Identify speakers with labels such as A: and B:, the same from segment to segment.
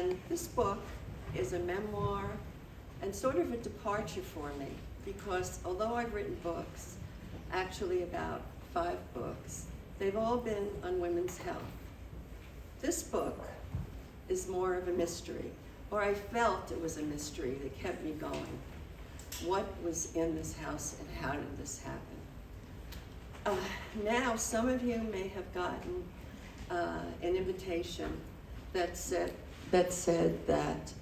A: And this book is a memoir and sort of a departure for me, because although I've written books, actually about 5 books, they've all been on women's health. This book is more of a mystery, or I felt it was a mystery that kept me going. What was in this house and how did this happen? Now, some of you may have gotten an invitation that said that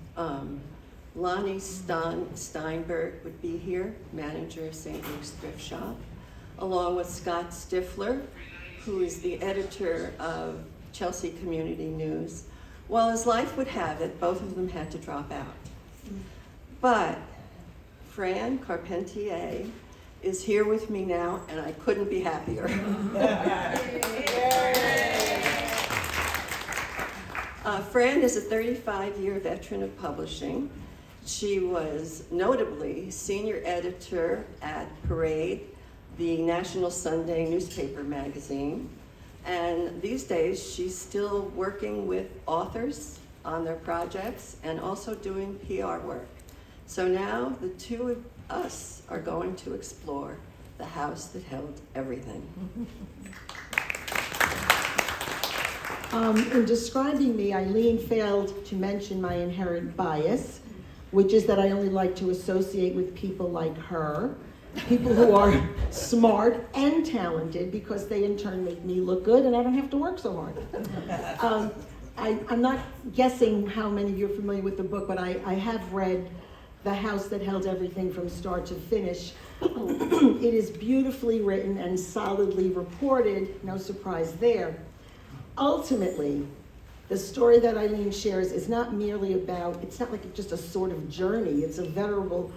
A: Lonnie Steinberg would be here, manager of St. Luke's Thrift Shop, along with Scott Stifler, who is the editor of Chelsea Community News. Well, as life would have it, both of them had to drop out. But Fran Carpentier is here with me now, and I couldn't be happier. Fran is a 35-year veteran of publishing. She was notably senior editor at Parade, the National Sunday newspaper magazine. And these days, she's still working with authors on their projects and also doing PR work. So now the two of us are going to explore the house that held everything.
B: In describing me, Eileen failed to mention my inherent bias, which is that I only like to associate with people like her, people who are smart and talented, because they in turn make me look good and I don't have to work so hard. I'm not guessing how many of you are familiar with the book, but I have read The House That Held Everything from start to finish. It is beautifully written and solidly reported, no surprise there. Ultimately, the story that Eileen shares is not merely about, it's not like just a sort of journey, it's a veritable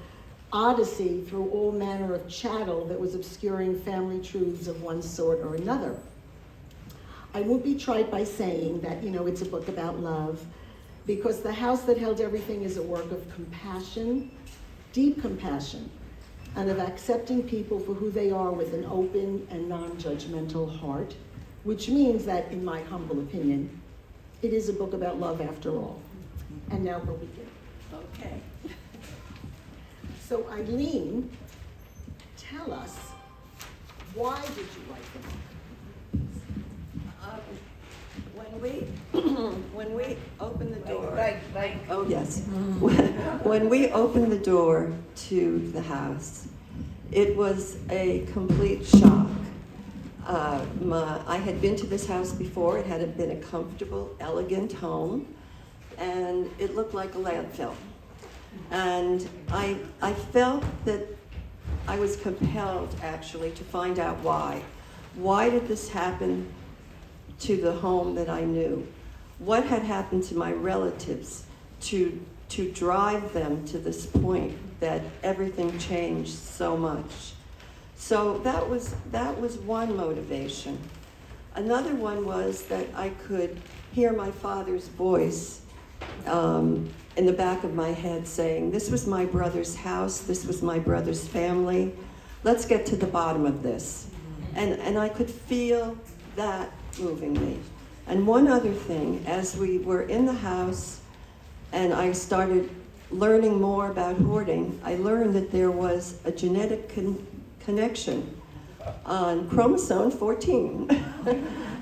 B: odyssey through all manner of chattel that was obscuring family truths of one sort or another. I won't be trite by saying that, it's a book about love, because The House That Held Everything is a work of compassion, deep compassion, and of accepting people for who they are with an open and non-judgmental heart, which means that, in my humble opinion, it is a book about love after all. And now we'll begin.
A: Okay.
B: So Eileen, tell us, why did you write the book?
A: When we opened the door,
C: Right.
A: oh yes, when we opened the door to the house, it was a complete shock. I had been to this house before. It had been a comfortable, elegant home, and it looked like a landfill. And I felt that I was compelled, actually, to find out why. Why did this happen to the home that I knew? What had happened to my relatives to drive them to this point that everything changed so much? So that was one motivation. Another one was that I could hear my father's voice in the back of my head saying, this was my brother's house, this was my brother's family, let's get to the bottom of this. And I could feel that moving me. And one other thing, as we were in the house and I started learning more about hoarding, I learned that there was a genetic connection on chromosome 14.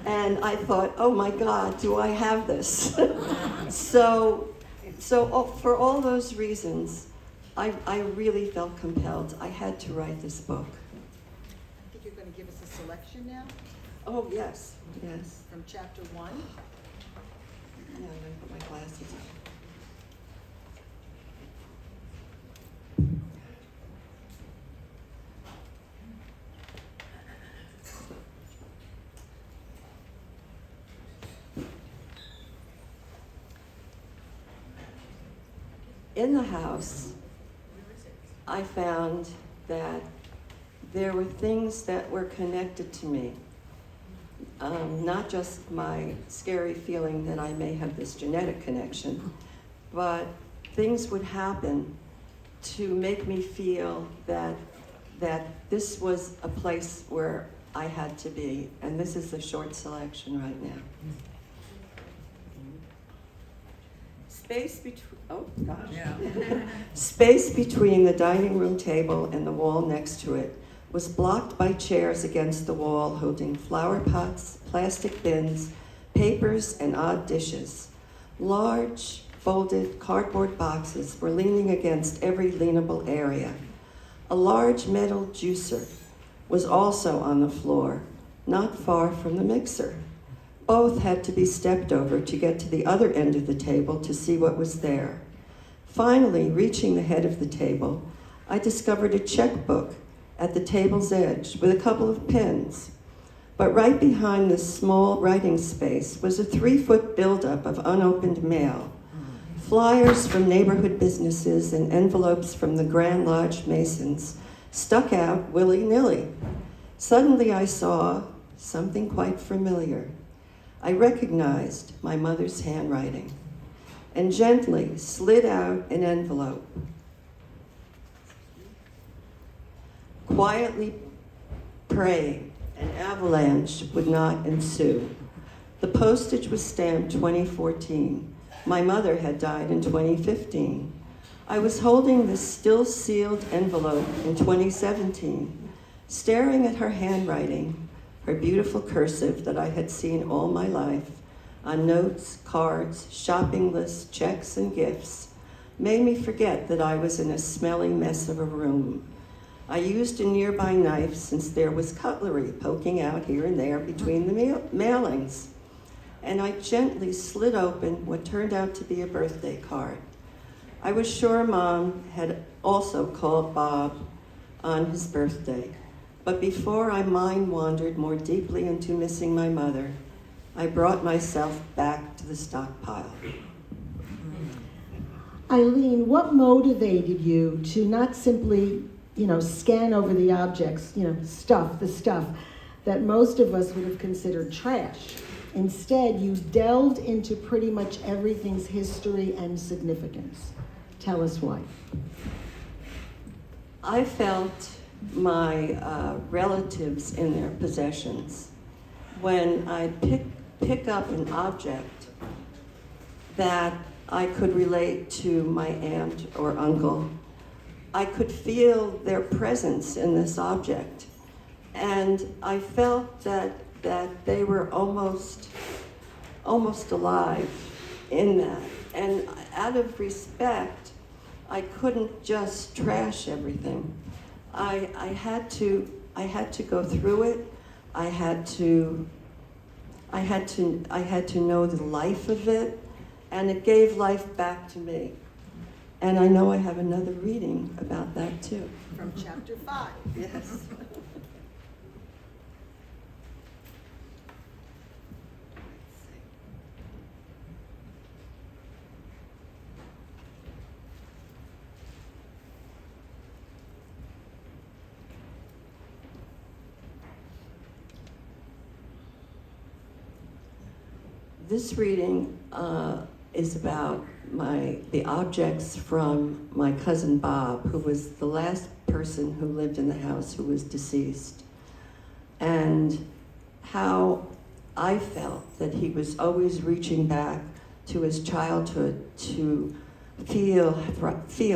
A: And I thought, oh my God, do I have this? So for all those reasons, I really felt compelled. I had to write this book.
B: I think you're going to give us a selection now
A: Oh, yes.
B: from chapter 1.
A: Yeah, I'm gonna put my glasses on. In the house, I found that there were things that were connected to me. Not just my scary feeling that I may have this genetic connection, but things would happen to make me feel that this was a place where I had to be, and this is a short selection right now. Space between the dining room table and the wall next to it was blocked by chairs against the wall holding flower pots, plastic bins, papers, and odd dishes. Large, folded cardboard boxes were leaning against every leanable area. A large metal juicer was also on the floor, not far from the mixer. Both had to be stepped over to get to the other end of the table to see what was there. Finally, reaching the head of the table, I discovered a checkbook at the table's edge with a couple of pens. But right behind this small writing space was a 3-foot buildup of unopened mail. Flyers from neighborhood businesses and envelopes from the Grand Lodge Masons stuck out willy-nilly. Suddenly I saw something quite familiar. I recognized my mother's handwriting and gently slid out an envelope. Quietly praying an avalanche would not ensue. The postage was stamped 2014. My mother had died in 2015. I was holding this still sealed envelope in 2017, staring at her handwriting, her beautiful cursive that I had seen all my life, on notes, cards, shopping lists, checks, and gifts, made me forget that I was in a smelly mess of a room. I used a nearby knife since there was cutlery poking out here and there between the mailings. And I gently slid open what turned out to be a birthday card. I was sure Mom had also called Bob on his birthday. But before I mind wandered more deeply into missing my mother, I brought myself back to the stockpile.
B: Eileen, what motivated you to not simply, scan over the objects, the stuff that most of us would have considered trash? Instead, you delved into pretty much everything's history and significance. Tell us why.
A: I felt my relatives in their possessions. When I pick up an object that I could relate to my aunt or uncle, I could feel their presence in this object. And I felt that they were almost alive in that. And out of respect, I couldn't just trash everything. I had to go through it. I had to know the life of it, and it gave life back to me. And I know I have another reading about that too.
B: From chapter 5.
A: Yes. This reading is about the objects from my cousin Bob, who was the last person who lived in the house who was deceased, and how I felt that he was always reaching back to his childhood to feel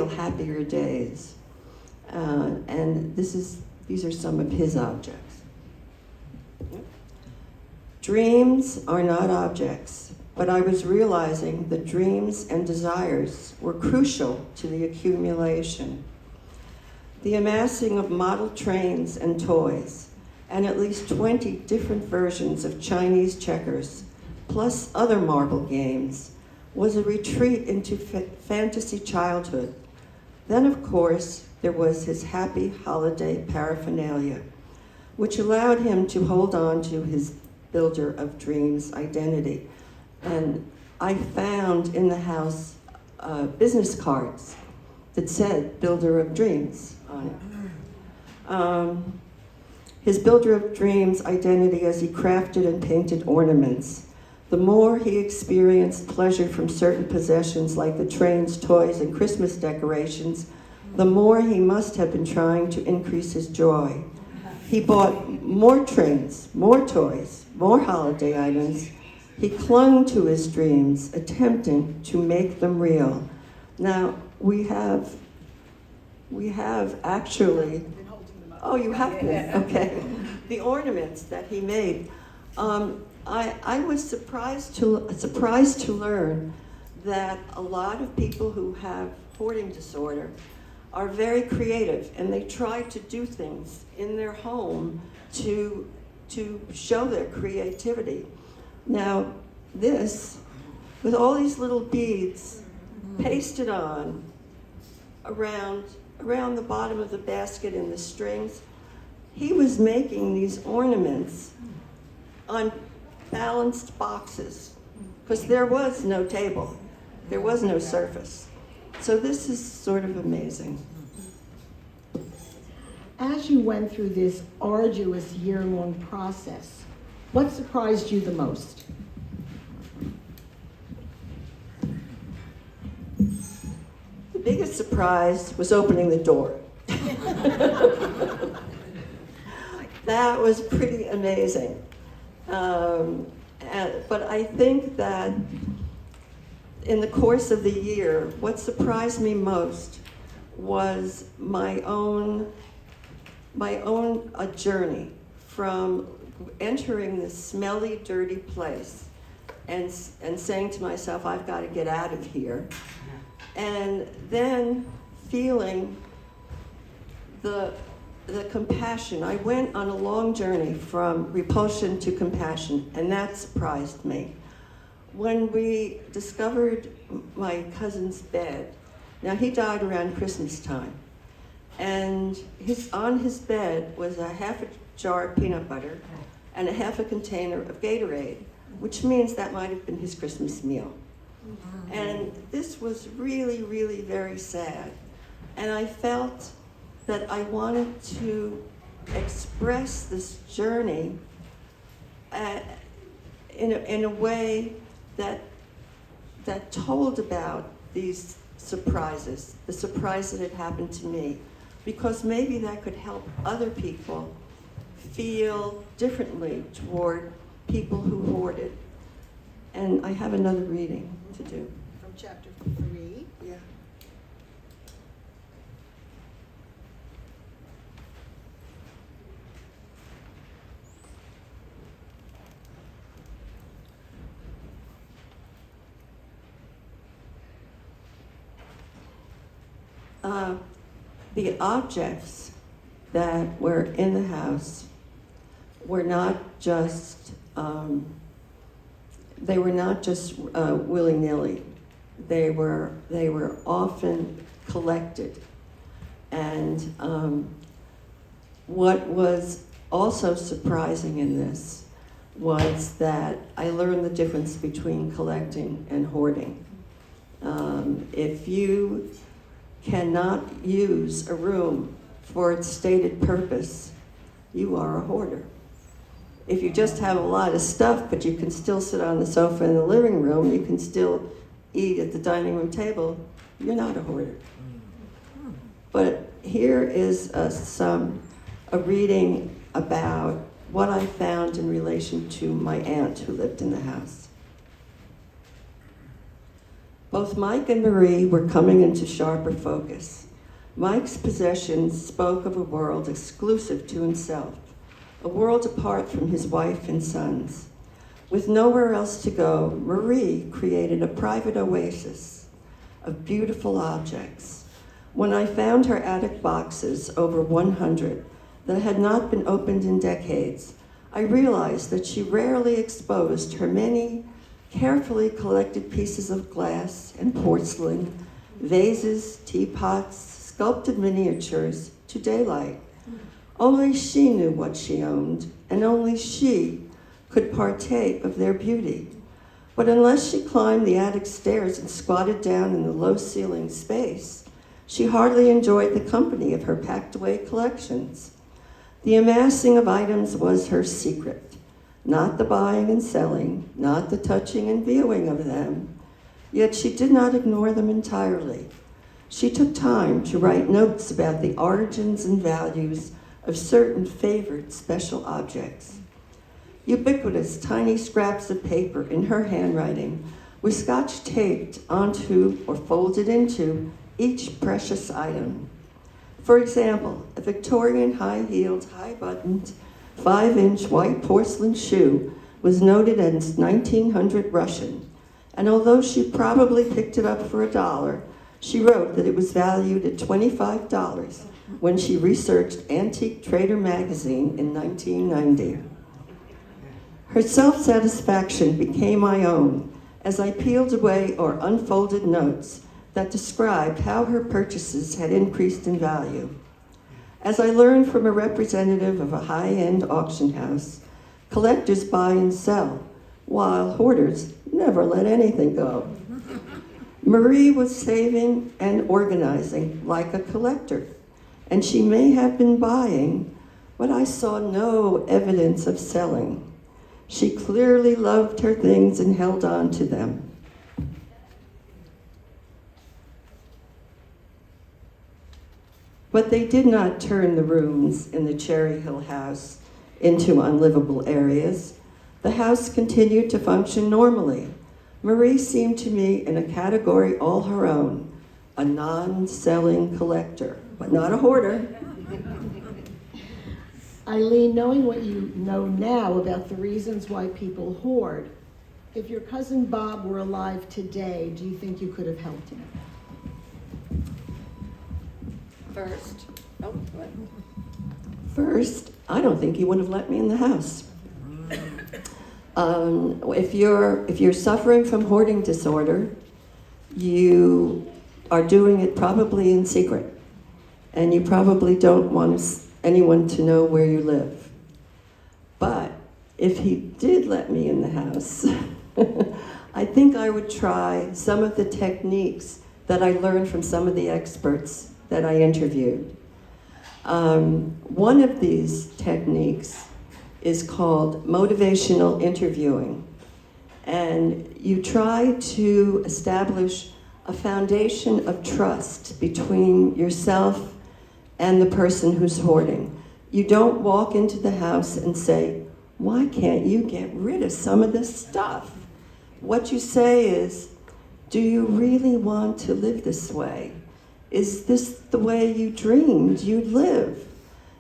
A: happier days, and these are some of his objects. Dreams are not objects, but I was realizing that dreams and desires were crucial to the accumulation. The amassing of model trains and toys, and at least 20 different versions of Chinese checkers, plus other marble games, was a retreat into fantasy childhood. Then, of course, there was his happy holiday paraphernalia, which allowed him to hold on to his builder of dreams identity. And I found in the house business cards that said builder of dreams on it. His builder of dreams identity as he crafted and painted ornaments. The more he experienced pleasure from certain possessions like the trains, toys, and Christmas decorations, the more he must have been trying to increase his joy. He bought more trains, more toys, more holiday items, He clung to his dreams, attempting to make them real. Now, we have actually, oh, you have been, okay. The ornaments that he made. I was surprised to learn that a lot of people who have hoarding disorder are very creative, and they try to do things in their home to show their creativity. Now, this, with all these little beads pasted on around the bottom of the basket and the strings, he was making these ornaments on balanced boxes, because there was no table, there was no surface. So this is sort of amazing.
B: As you went through this arduous year-long process, what surprised you the most?
A: The biggest surprise was opening the door. That was pretty amazing. But I think that in the course of the year, what surprised me most was my own journey from entering this smelly, dirty place and saying to myself, I've got to get out of here, and then feeling the compassion. I went on a long journey from repulsion to compassion, and that surprised me. When we discovered my cousin's bed, now he died around Christmas time, and on his bed was a half a jar of peanut butter and a half a container of Gatorade, which means that might have been his Christmas meal. And this was really, really very sad. And I felt that I wanted to express this journey in a way that told about these surprises, the surprise that had happened to me, because maybe that could help other people feel differently toward people who hoarded. And I have another reading to do.
B: From chapter 3.
A: Yeah. The objects that were in the house were not just willy-nilly. They were often collected. And what was also surprising in this was that I learned the difference between collecting and hoarding. If you cannot use a room for its stated purpose, you are a hoarder. If you just have a lot of stuff, but you can still sit on the sofa in the living room, you can still eat at the dining room table, you're not a hoarder. But here is a reading about what I found in relation to my aunt who lived in the house. Both Mike and Marie were coming into sharper focus. Mike's possessions spoke of a world exclusive to himself, a world apart from his wife and sons. With nowhere else to go, Marie created a private oasis of beautiful objects. When I found her attic boxes, over 100, that had not been opened in decades, I realized that she rarely exposed her many carefully collected pieces of glass and porcelain, vases, teapots, sculpted miniatures to daylight. Only she knew what she owned, and only she could partake of their beauty. But unless she climbed the attic stairs and squatted down in the low-ceilinged space, she hardly enjoyed the company of her packed-away collections. The amassing of items was her secret. Not the buying and selling, not the touching and viewing of them. Yet she did not ignore them entirely. She took time to write notes about the origins and values of certain favored special objects. ubiquitous tiny scraps of paper in her handwriting were scotch taped onto or folded into each precious item. For example, a Victorian high-heeled, high-buttoned, 5-inch white porcelain shoe was noted as 1900 Russian, and although she probably picked it up for $1, she wrote that it was valued at $25 when she researched Antique Trader magazine in 1990. Her self-satisfaction became my own as I peeled away or unfolded notes that described how her purchases had increased in value. As I learned from a representative of a high-end auction house, collectors buy and sell, while hoarders never let anything go. Marie was saving and organizing like a collector, and she may have been buying, but I saw no evidence of selling. She clearly loved her things and held on to them. But they did not turn the rooms in the Cherry Hill house into unlivable areas. The house continued to function normally. Marie seemed to me in a category all her own, a non-selling collector, but not a hoarder.
B: Eileen, knowing what you know now about the reasons why people hoard, if your cousin Bob were alive today, do you think you could have helped him?
A: First, I don't think he would have let me in the house. If you're suffering from hoarding disorder, you are doing it probably in secret, and you probably don't want anyone to know where you live. But if he did let me in the house, I think I would try some of the techniques that I learned from some of the experts that I interviewed. One of these techniques is called motivational interviewing. And you try to establish a foundation of trust between yourself and the person who's hoarding. You don't walk into the house and say, "Why can't you get rid of some of this stuff?" What you say is, "Do you really want to live this way? Is this the way you dreamed you'd live?"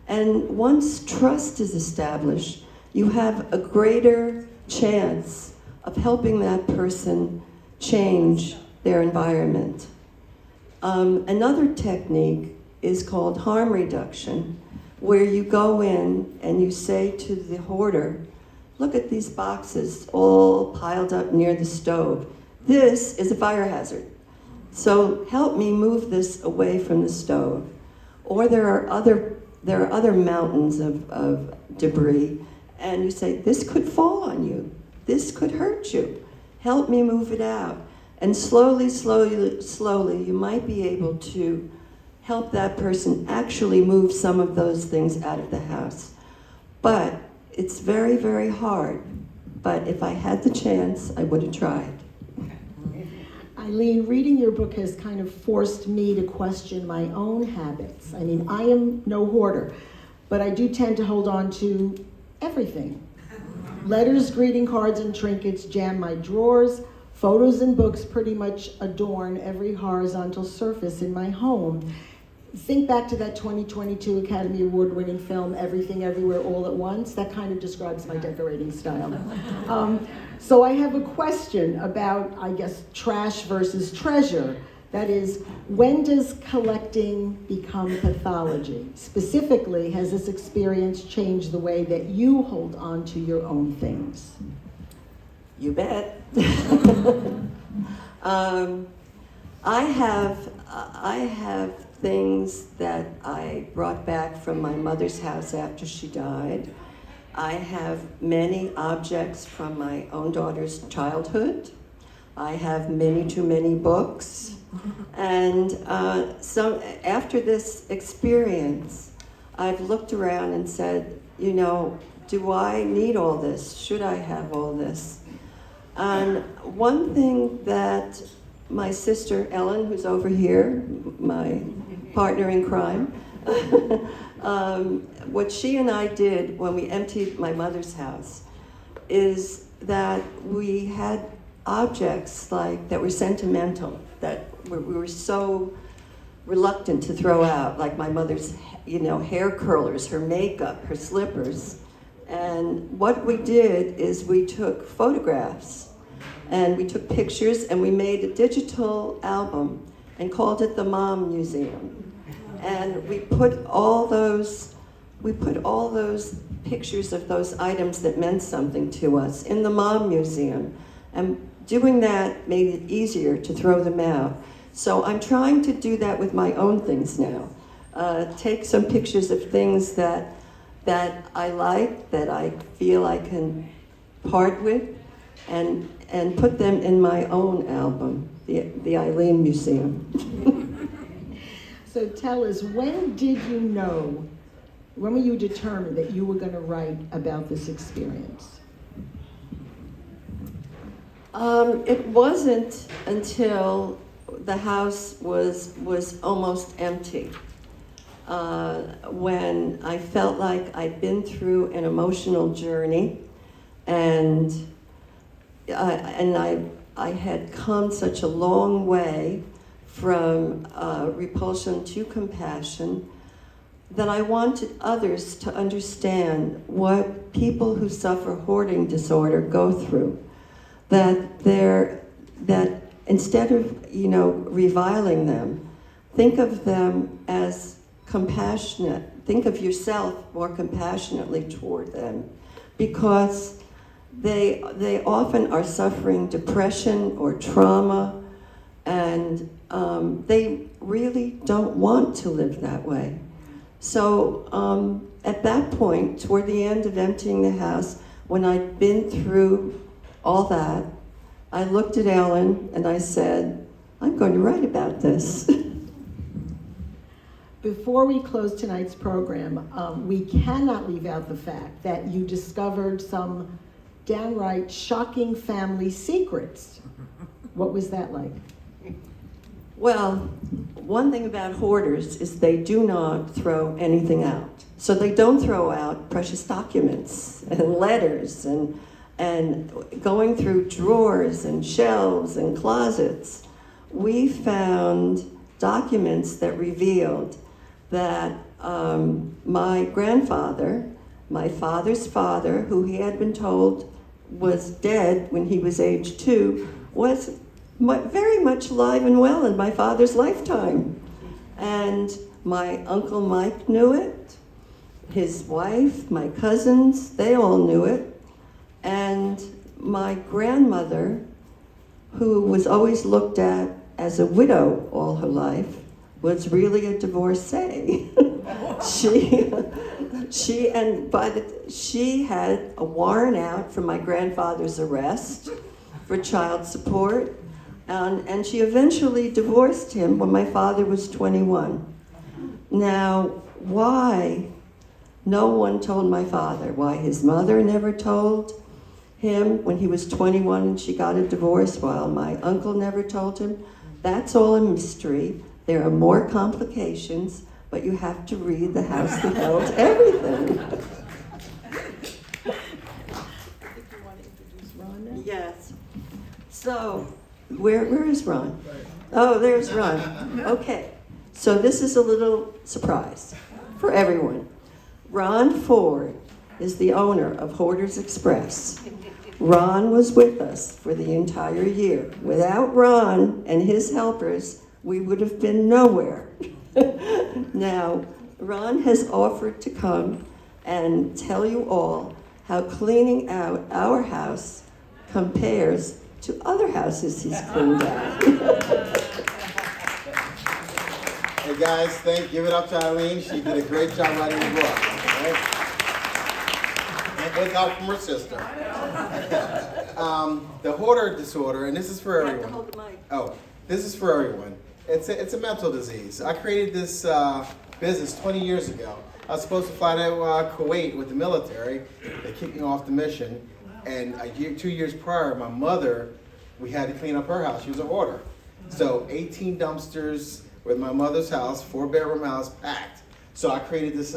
A: And once trust is established, you have a greater chance of helping that person change their environment. Another technique is called harm reduction, where you go in and you say to the hoarder, "Look at these boxes all piled up near the stove. This is a fire hazard. So help me move this away from the stove." Or there are other mountains of debris, and you say, "This could fall on you. This could hurt you. Help me move it out." And slowly, you might be able to help that person actually move some of those things out of the house. But it's very, very hard. But if I had the chance, I would have tried.
B: Eileen, reading your book has kind of forced me to question my own habits. I mean, I am no hoarder, but I do tend to hold on to everything. Letters, greeting cards, and trinkets jam my drawers. Photos and books pretty much adorn every horizontal surface in my home. Think back to that 2022 Academy Award-winning film, Everything Everywhere All at Once. That kind of describes my decorating style. So I have a question about, I guess, trash versus treasure. That is, when does collecting become pathology? Specifically, has this experience changed the way that you hold on to your own things?
A: You bet. I have things that I brought back from my mother's house after she died. I have many objects from my own daughter's childhood. I have many too many books. And so after this experience, I've looked around and said, you know, do I need all this? Should I have all this? And one thing that my sister Ellen, who's over here, my partner in crime, what she and I did when we emptied my mother's house, is that we had objects like that were sentimental, that we were so reluctant to throw out, like my mother's, hair curlers, her makeup, her slippers. And what we did is we took photographs and we took pictures and we made a digital album and called it the Mom Museum. And we put all those pictures of those items that meant something to us in the Mom Museum. And doing that made it easier to throw them out. So I'm trying to do that with my own things now. Take some pictures of things that I like, that I feel I can part with, and put them in my own album, the Eileen Museum.
B: So tell us, when were you determined that you were going to write about this experience?
A: It wasn't until the house was almost empty, when I felt like I'd been through an emotional journey, and I had come such a long way from repulsion to compassion, that I wanted others to understand what people who suffer hoarding disorder go through. That instead of reviling them, think of them as compassionate. Think of yourself more compassionately toward them, because they often are suffering depression or trauma, and they really don't want to live that way. So at that point, toward the end of emptying the house, when I'd been through all that, I looked at Ellen and I said, I'm going to write about this.
B: Before we close tonight's program, we cannot leave out the fact that you discovered some downright shocking family secrets. What was that like?
A: Well, one thing about hoarders is they do not throw anything out. So they don't throw out precious documents and letters and going through drawers and shelves and closets. We found documents that revealed that my grandfather, my father's father, who he had been told was dead when he was age 2, was very much alive and well in my father's lifetime. And my Uncle Mike knew it, his wife, my cousins, they all knew it. And my grandmother, who was always looked at as a widow all her life, was really a divorcee. She had a warrant out for my grandfather's arrest for child support. And she eventually divorced him when my father was 21. Now, why no one told my father? Why his mother never told him when he was 21 and she got a divorce, while my uncle never told him? That's all a mystery. There are more complications, but you have to read The House That Held Everything. Yes. So, where is Ron? Oh, there's Ron. Okay. So this is a little surprise for everyone. Ron Ford is the owner of Hoarders Express. Ron was with us for the entire year. Without Ron and his helpers, we would have been nowhere. Now, Ron has offered to come and tell you all how cleaning out our house compares to other houses he's cleaned out.
C: Hey guys, give it up to Eileen. She did a great job writing the book. Right? And with help from her sister. The hoarder disorder, and this is for everyone.
A: You have to hold the mic.
C: Oh, this is for everyone. It's a mental disease. I created this business 20 years ago. I was supposed to fly to Kuwait with the military. They kicked me off the mission. And 2 years prior, my mother, we had to clean up her house. She was a hoarder. So 18 dumpsters with my mother's house, 4-bedroom house, packed. So I created this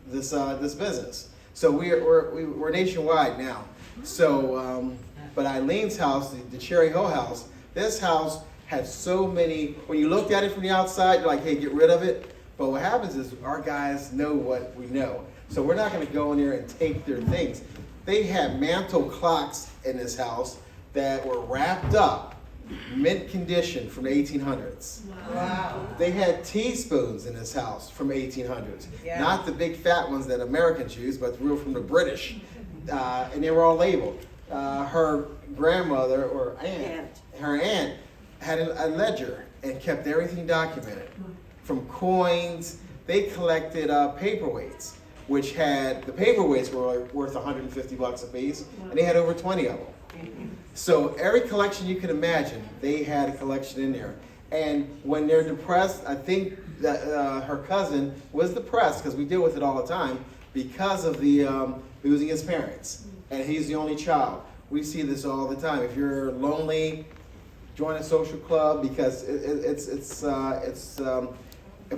C: business. So we're nationwide now. So, but Eileen's house, the Cherry Hill house, this house had so many, when you looked at it from the outside, you're like, hey, get rid of it. But what happens is our guys know what we know. So we're not gonna go in there and take their things. They had mantle clocks in this house that were wrapped up, mint condition from the 1800s.
D: Wow.
C: They had teaspoons in this house from 1800s.
D: Yeah.
C: Not the big fat ones that Americans use, but real from the British. And they were all labeled. Her grandmother or her aunt had a ledger and kept everything documented. From coins, they collected paperweights, which had, the paperweights were worth $150 a piece, and they had over 20 of them. So every collection you can imagine, they had a collection in there. And when they're depressed, I think that her cousin was depressed, because we deal with it all the time, because of the losing his parents. And he's the only child. We see this all the time. If you're lonely, join a social club, because it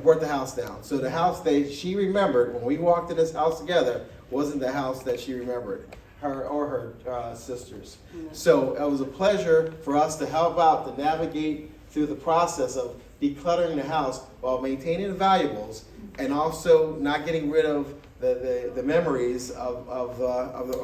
C: brought the house down. So the house she remembered when we walked in this house together wasn't the house that she remembered, her or her sisters. So it was a pleasure for us to help out, to navigate through the process of decluttering the house while maintaining the valuables and also not getting rid of the memories of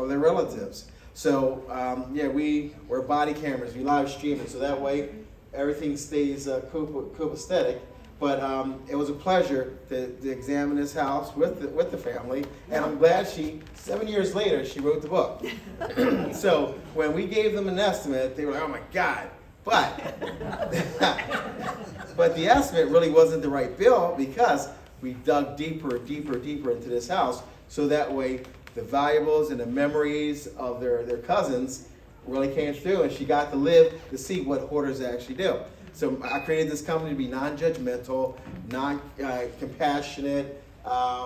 C: their relatives. So yeah, we're body cameras, we live stream it, so that way everything stays copacetic. But it was a pleasure to examine this house with the family, and I'm glad 7 years later, she wrote the book. So when we gave them an estimate, they were like, oh my God. But the estimate really wasn't the right bill, because we dug deeper into this house, so that way the valuables and the memories of their cousins really came through, and she got to live to see what hoarders actually do. So I created this company to be non-judgmental, compassionate.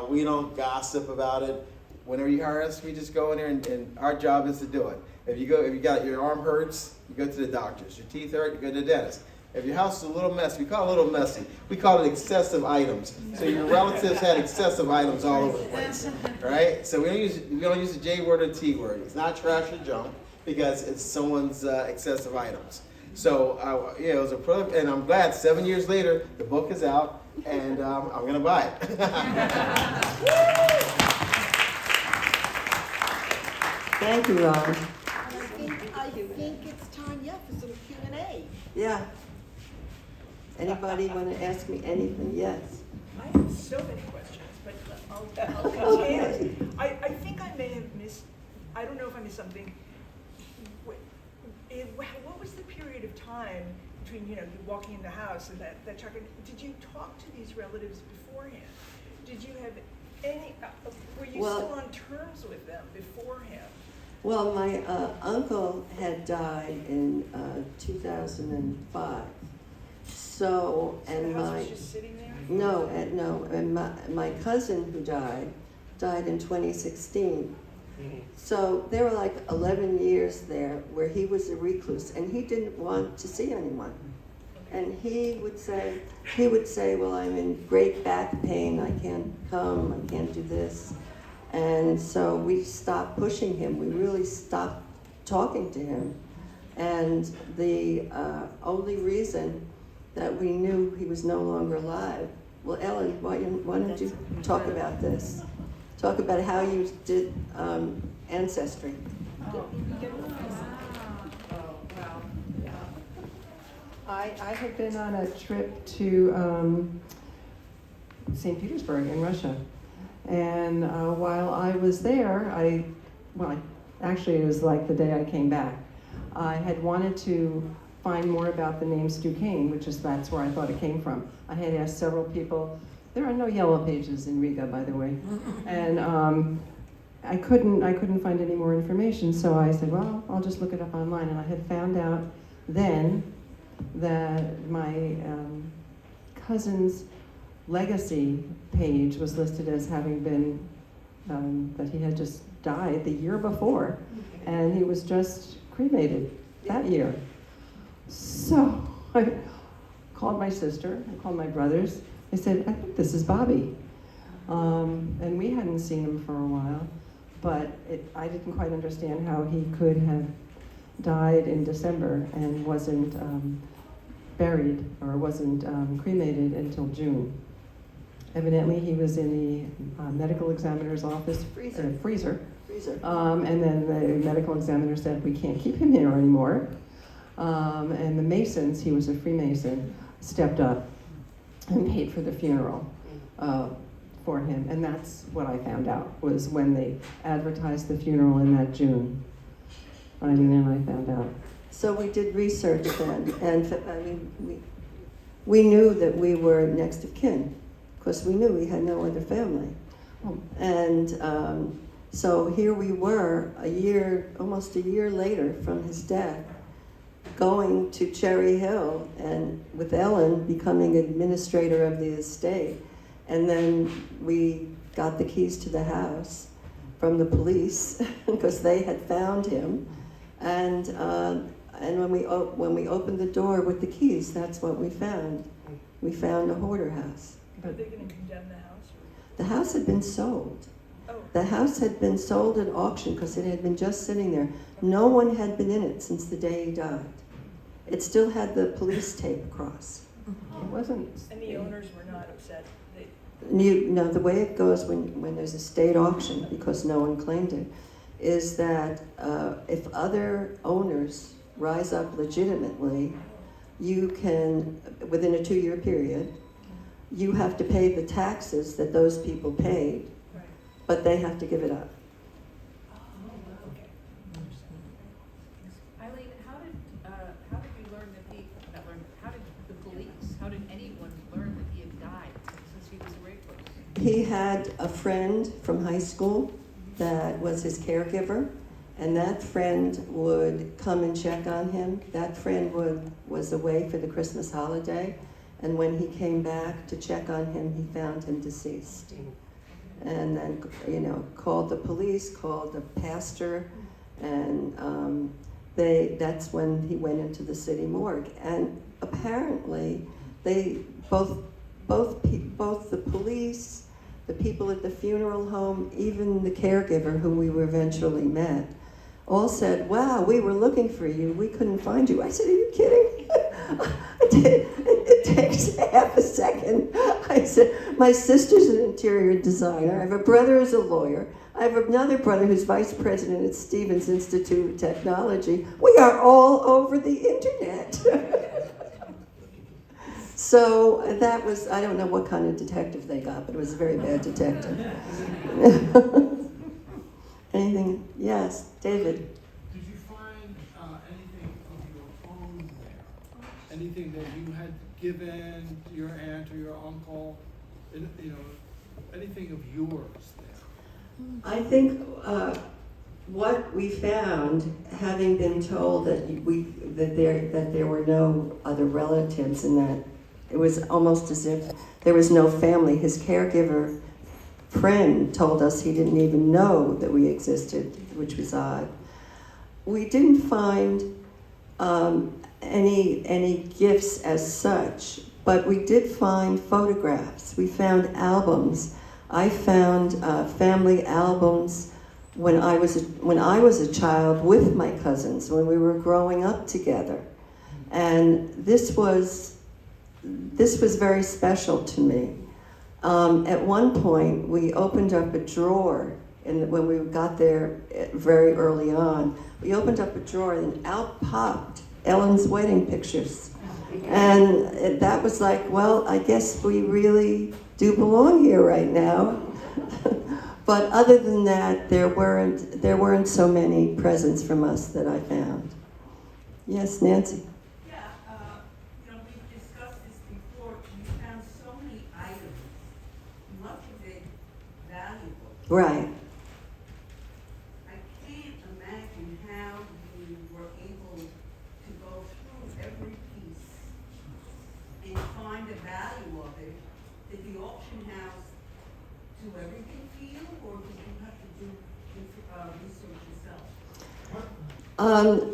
C: We don't gossip about it. Whenever you hire us, we just go in there and our job is to do it. If you got your arm hurts, you go to the doctors. Your teeth hurt, you go to the dentist. If your house is a little messy, we call it a little messy. We call it excessive items. So your relatives had excessive items all over the place, right? So we don't use the J word or T word. It's not trash or junk, because it's someone's excessive items. So yeah, it was a privilege, and I'm glad 7 years later the book is out, and I'm gonna buy it.
A: Thank you, Ron.
B: I think it's time, for some Q&A.
A: Yeah. Anybody want to ask me anything? Yes.
D: I have so many questions, but I'll continue. I think I may have missed, I don't know if I missed something. What was the period of time between, you walking in the house and that truck? Did you talk to these relatives beforehand? Did you have any, were you still on terms with them beforehand?
A: Well, my uncle had died in 2005. So, and
D: the house
A: my
D: was just sitting there?
A: no, and my cousin who died in 2016. So there were like 11 years there where he was a recluse, and he didn't want to see anyone. And he would say, well, I'm in great back pain, I can't come, I can't do this. And so we stopped pushing him, we really stopped talking to him. And the only reason that we knew he was no longer alive, well, Ellen, why don't you talk about this? Talk about how you did ancestry.
E: I had been on a trip to St. Petersburg in Russia. And while I was there, actually it was like the day I came back. I had wanted to find more about the name Stukane, that's where I thought it came from. I had asked several people. There are no yellow pages in Riga, by the way. And I couldn't find any more information, so I said, well, I'll just look it up online. And I had found out then that my cousin's legacy page was listed as having been, that he had just died the year before, and he was just cremated that year. So I called my sister, I called my brothers. I said, I think this is Bobby. And we hadn't seen him for a while, but I didn't quite understand how he could have died in December and wasn't buried or wasn't cremated until June. Evidently, he was in the medical examiner's office freezer. And then the medical examiner said, we can't keep him here anymore. And the Masons, he was a Freemason, stepped up and paid for the funeral for him. And that's what I found out, was when they advertised the funeral in that June. And I found out.
A: So we did research then, and I mean, we knew that we were next of kin, because we knew we had no other family. And so here we were, almost a year later from his death, going to Cherry Hill and with Ellen becoming administrator of the estate. And then we got the keys to the house from the police because they had found him. And when we opened the door with the keys, that's what we found. We found a hoarder house.
D: Are they going to condemn the house?
A: The house had been sold.
D: Oh.
A: The house had been sold at auction because it had been just sitting there. No one had been in it since the day he died. It still had the police tape across.
E: It wasn't.
D: And the owners were not upset?
A: No, the way it goes when there's a state auction, because no one claimed it, is that if other owners rise up legitimately, you can, within a 2-year period, you have to pay the taxes that those people paid,
D: Right.
A: but they have to give it up.
D: Okay.
F: Eileen, how did you learn that how did anyone learn that he had died since he was very close?
A: He had a friend from high school that was his caregiver, and that friend would come and check on him. That friend was away for the Christmas holiday, and when he came back to check on him, he found him deceased. And then, called the police, called the pastor, and that's when he went into the city morgue. And apparently, both the police, the people at the funeral home, even the caregiver who we eventually met, all said, "Wow, we were looking for you. We couldn't find you." I said, "Are you kidding?" It takes half a second. I said, "My sister's an interior designer. I have a brother who's a lawyer. I have another brother who's vice president at Stevens Institute of Technology. We are all over the internet." So that was, I don't know what kind of detective they got, but it was a very bad detective. Anything? Yes, David.
G: Did you find anything of your own there? Anything that you had given to your aunt or your uncle? Anything of yours there?
A: I think what we found, having been told that there were no other relatives, and that it was almost as if there was no family. His caregiver friend told us he didn't even know that we existed, which was odd. We didn't find any gifts as such, but we did find photographs. We found albums. I found family albums when I was a child with my cousins, when we were growing up together, and this was very special to me. At one point, we opened up a drawer, and when we got there very early on, we opened up a drawer and out popped Ellen's wedding pictures. And that was like, well, I guess we really do belong here right now. But other than that, there weren't so many presents from us that I found. Yes, Nancy.
H: We've discussed this before. You found so many items, much of it valuable.
A: Right.
H: I can't imagine how you were able to go through every piece and find the value of it. Did the auction house do everything for you, or did you have to do research yourself?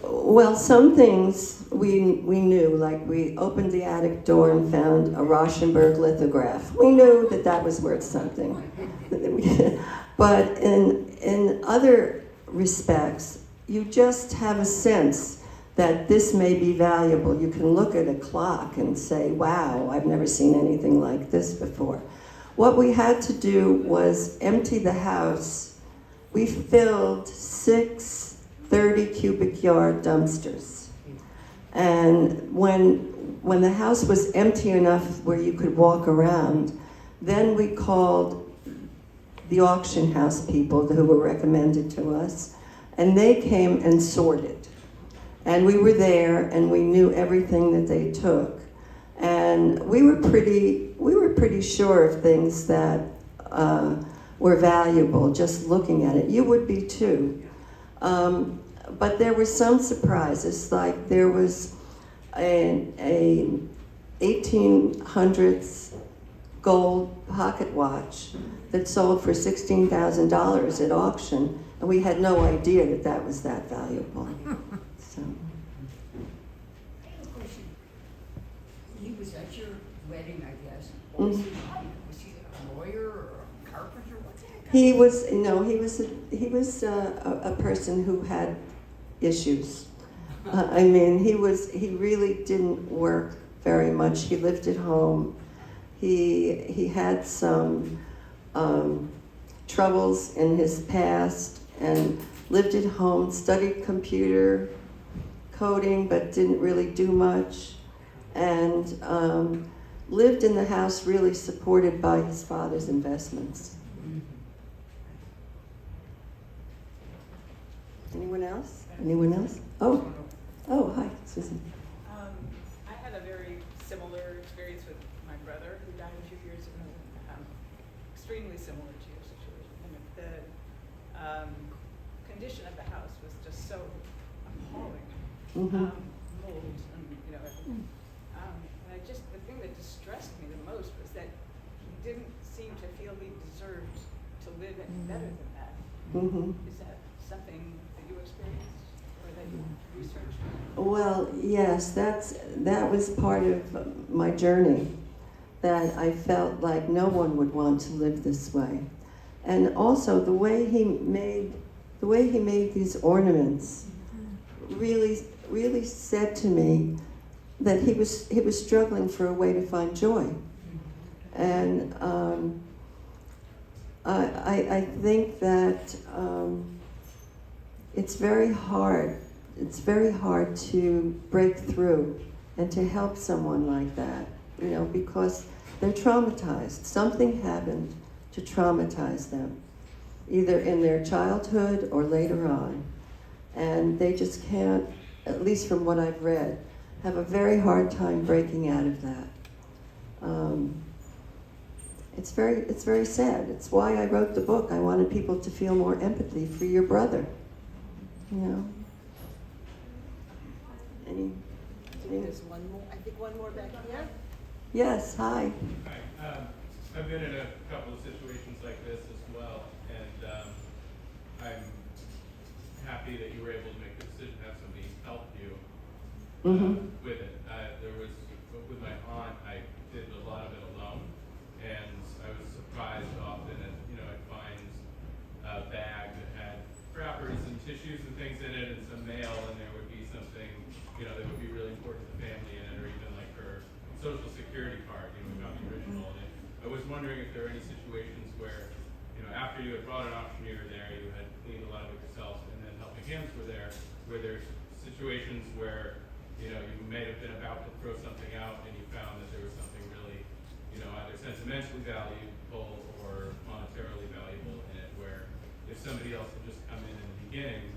A: Well, some things we knew, like we opened the attic door and found a Rauschenberg lithograph. We knew that was worth something. But in other respects, you just have a sense that this may be valuable. You can look at a clock and say, wow, I've never seen anything like this before. What we had to do was empty the house. We filled 6 30-cubic-yard dumpsters. And when the house was empty enough where you could walk around, then we called the auction house people who were recommended to us, and they came and sorted. And we were there, and we knew everything that they took. And we were pretty sure of things that were valuable, just looking at it. You would be too. But there were some surprises, like there was a 1800s gold pocket watch that sold for $16,000 at auction, and we had no idea that that was that valuable. So.
I: I have a question. He was at your wedding, I guess.
A: Mhm.
I: Was he a lawyer or a carpenter? What's that?
A: He was a person who had issues. I mean, he really didn't work very much. He lived at home. He had some troubles in his past and lived at home, studied computer coding, but didn't really do much, and lived in the house really supported by his father's investments. Anyone else? Anyone else? Oh, hi, Susan.
F: I had a very similar experience with my brother who died a few years ago. Extremely similar to your situation. And the condition of the house was just so appalling.
A: Mhm.
F: Mold and everything. And the thing that distressed me the most was that he didn't seem to feel he deserved to live any better than that.
A: Mhm.
F: Is that something that you experienced or that you researched?
A: Well, yes, that was part of my journey, that I felt like no one would want to live this way. And also the way he made these ornaments really said to me that he was struggling for a way to find joy. And I think that it's very hard to break through and to help someone like that, because they're traumatized. Something happened to traumatize them, either in their childhood or later on. And they just can't, at least from what I've read, have a very hard time breaking out of that. It's very sad. It's why I wrote the book. I wanted people to feel more empathy for your brother.
D: There's one more, I think one more back here.
A: Yes, hi.
J: Hi. I've been in a couple of situations like this as well, and I'm happy that you were able to make the decision to have somebody help you with it. There was, with my aunt, I did a lot of it alone, and I was surprised often at, I'd find a bag that had wrappers and tissues and things in it and some mail, and there would be something, that would be really important to the family in it, or even like her social security card, about the original. And I was wondering if there were any situations where, after you had brought an auctioneer there, you had cleaned a lot of it yourself, and then helping hands were there situations where, you may have been about to throw something out and you found that there was something really, either sentimentally valuable or monetarily valuable in it, where if somebody else had just come in the beginning,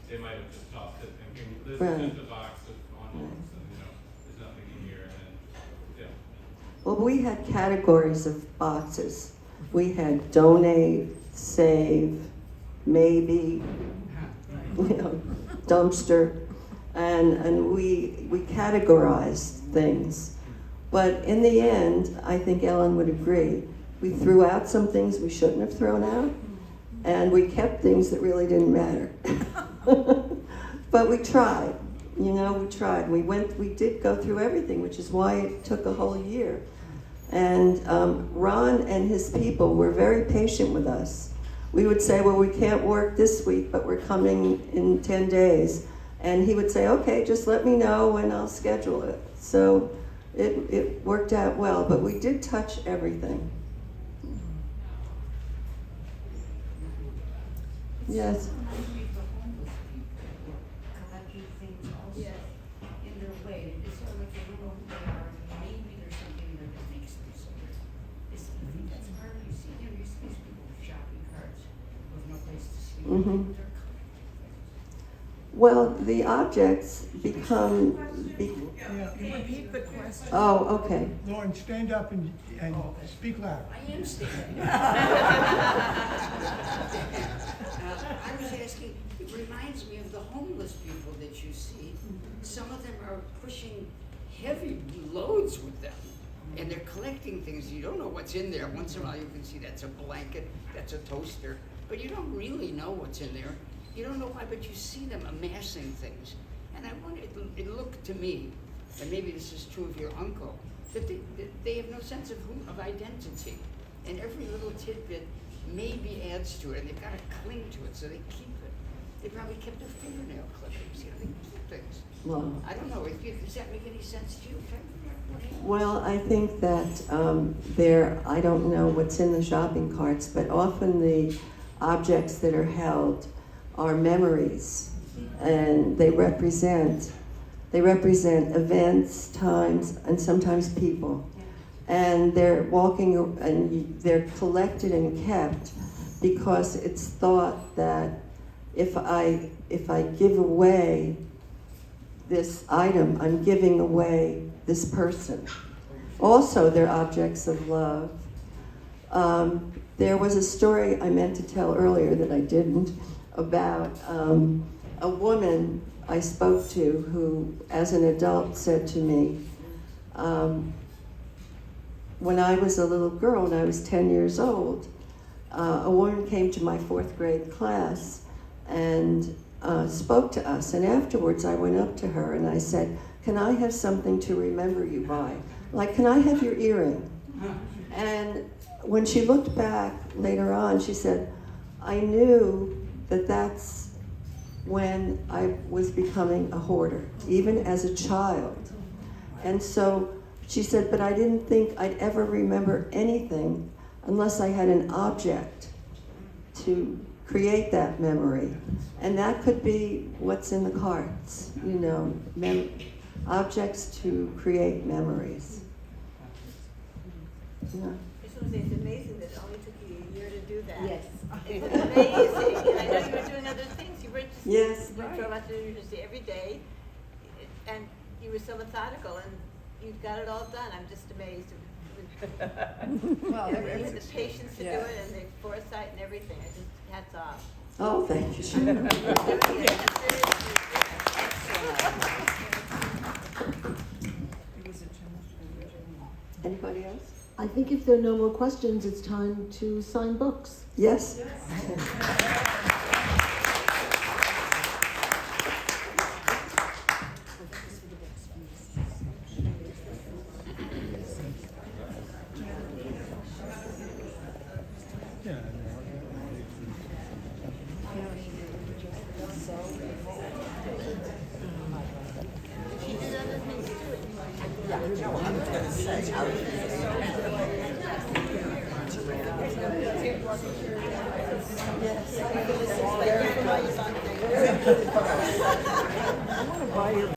J: they might have just tossed it and this is just a box of envelopes and, there's nothing in here, and yeah.
A: Well, we had categories of boxes. We had donate, save, maybe, dumpster, and we categorized things. But in the end, I think Ellen would agree, we threw out some things we shouldn't have thrown out, and we kept things that really didn't matter. But we tried, we tried. We did go through everything, which is why it took a whole year. And Ron and his people were very patient with us. we would say, well, we can't work this week, but we're coming in 10 days. And he would say, okay, just let me know and I'll schedule it. So it worked out well, but we did touch everything. Yes.
I: Collecting things also in their way. It's sort of like they don't know who they are. Maybe there's something that makes them so. I think that's part of you see. You know, you see these people with shopping carts with no place to sleep.
A: Mhm.
I: They're
A: Well, the objects become.
D: Repeat the question.
A: Oh, okay.
K: Lauren, stand up and speak loud.
I: I am standing. I was asking, it reminds me of the homeless people that you see. Some of them are pushing heavy loads with them, and they're collecting things. You don't know what's in there. Once in a while you can see that's a blanket, that's a toaster, but you don't really know what's in there. You don't know why, but you see them amassing things. And I wonder, it looked to me, and maybe this is true of your uncle, that they have no sense of identity. And every little tidbit maybe adds to it, and they've got to cling to it, so they keep it. They probably kept their fingernail clippings, you know, they keep things.
A: Well,
I: I don't know, does that make any sense to you?
A: well, I think that I don't know what's in the shopping carts, but often the objects that are held are memories, and they represent events, times, and sometimes people. And they're walking, and they're collected and kept because it's thought that if I give away this item, I'm giving away this person. Also, they're objects of love. There was a story I meant to tell earlier that I didn't, about a woman I spoke to who, as an adult, said to me, when I was a little girl, and I was 10 years old, a woman came to my 4th grade class and spoke to us. And afterwards, I went up to her and I said, can I have something to remember you by? Like, can I have your earring? And when she looked back later on, she said, I knew that that's when I was becoming a hoarder, even as a child. And so she said, but I didn't think I'd ever remember anything unless I had an object to create that memory. And that could be what's in the carts, you know, objects to create memories. Yeah.
L: I just want to say it's amazing that it only took you a year to do that.
B: Yes.
L: It's amazing. And I know you were doing other things. You were just,
A: Yes.
L: you drove out to the university every day, and you were so methodical, and you got it all done. I'm just amazed.
F: Well,
L: You had the patience to do it, and the foresight and everything. I just, hats off.
A: Oh, thank you. Anybody else?
B: I think if there are no more questions, it's time to sign books.
A: Yes?